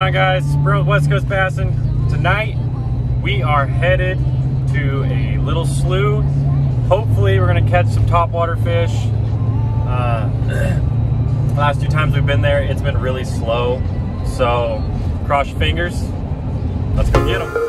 Hi guys, Bro West Coast Bassin. Tonight we are headed to a little slough. Hopefully we're gonna catch some topwater fish. Last 2 times we've been there, it's been really slow. So cross your fingers. Let's go get them.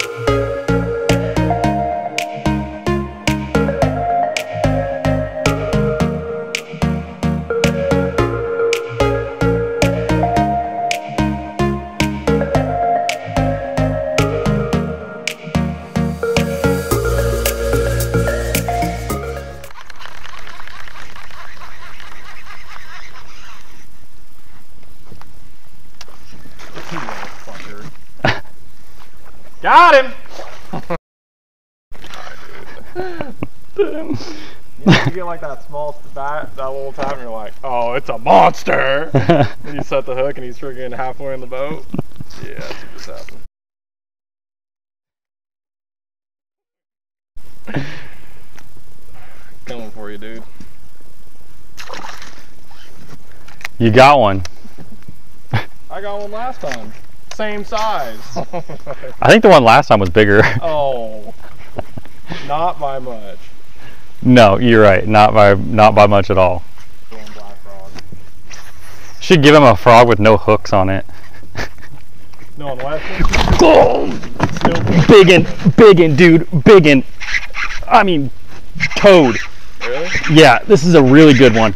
Got him! You get like that small bat, that little tap, and you're like, oh, it's a monster! And you set the hook and he's freaking halfway in the boat. Yeah, that's what just happened. Coming for you, dude. You got one. I got one last time. Same size. I think the one last time was bigger. Oh, not by much. No, you're right. Not by much at all. Black frog. Should give him a frog with no hooks on it. No, unless Biggin, dude, biggin. I mean, toad. Really? Yeah, this is a really good one.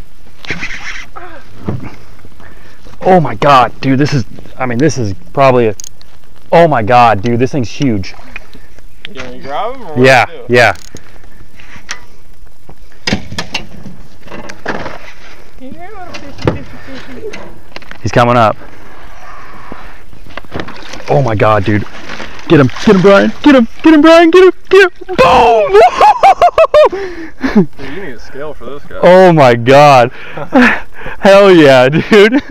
Oh my god, dude, this is probably a, oh my god, dude, this thing's huge. You want me to grab him? Or Yeah, yeah. He's coming up. Oh my god, dude. Get him, Brian. Get him, Brian. Get him. Boom! Dude, you need a scale for this guy. Oh my god. Hell yeah, dude.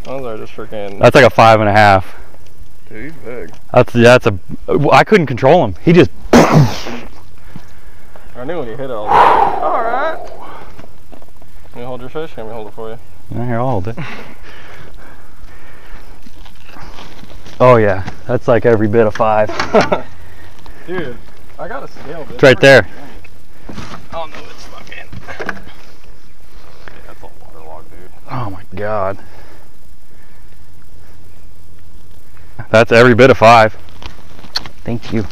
Those are just freaking. That's like a 5.5. Dude, he's big. That's a. I couldn't control him. He just. I knew when he hit it, I was like, alright. Let me hold your fish. Let me hold it for you. Yeah, here, I'll hold it. Oh yeah, that's like every bit of 5. Dude, I got a scale. It's right there. Oh no, it's fucking. Yeah, that's a waterlogged, dude. Oh my god. That's every bit of 5. Thank you.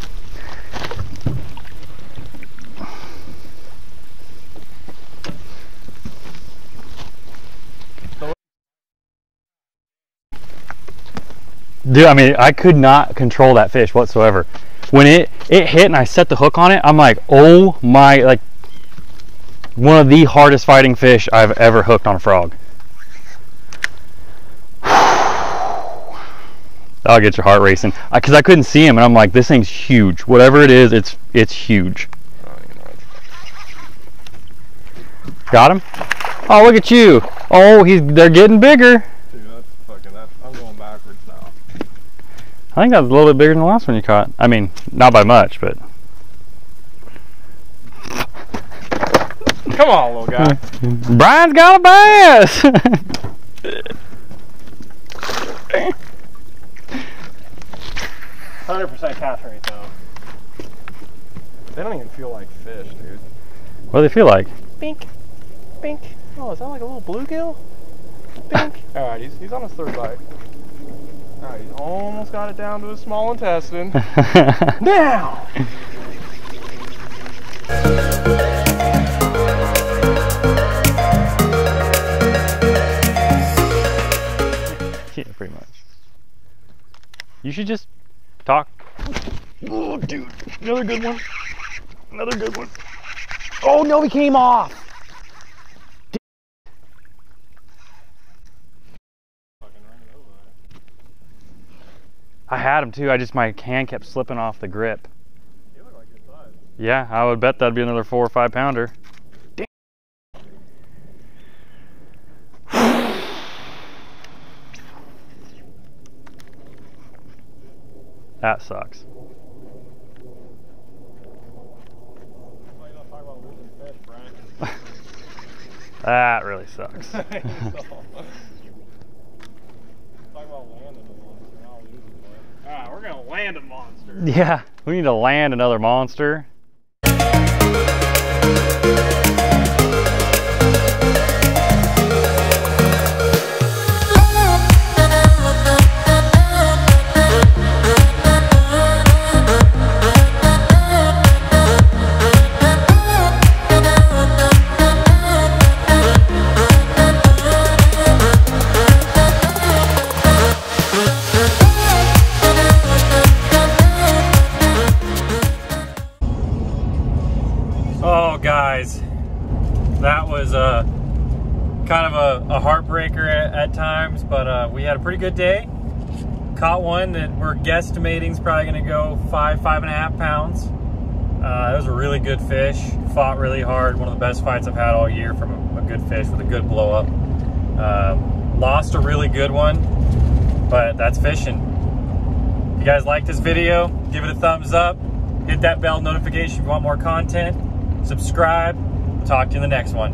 Dude, I mean, I could not control that fish whatsoever. When it hit and I set the hook on it, I'm like, oh my, like, one of the hardest fighting fish I've ever hooked on a frog. That'll get your heart racing. Because I couldn't see him, and I'm like, this thing's huge. Whatever it is, it's huge. Got him? Oh, look at you. Oh, they're getting bigger. Dude, that's fucking, I'm going backwards now. I think that was a little bit bigger than the last one you caught. I mean, not by much, but. Come on, little guy. Brian's got a bass. 100% catch rate though. They don't even feel like fish, dude. What do they feel like? Bink, bink. Oh, is that like a little bluegill? Bink. All right, he's on his 3rd bite. All right, he's almost got it down to his small intestine. Now. Yeah, pretty much. You should just talk. Oh, dude. Another good one. Another good one. Oh, no, he came off. I had him too. My hand kept slipping off the grip. You look like good size. Yeah, I would bet that'd be another 4 or 5 pounder. Damn. That sucks. That really sucks. we're gonna land a monster. Yeah, we need to land another monster. Oh guys, that was kind of a heartbreaker at times, but we had a pretty good day. Caught one that we're guesstimating is probably going to go 5.5 pounds. It was a really good fish, fought really hard, one of the best fights I've had all year from a good fish with a good blow up. Lost a really good one, but that's fishing. If you guys like this video, give it a thumbs up, hit that bell notification if you want more content. Subscribe. Talk to you in the next one.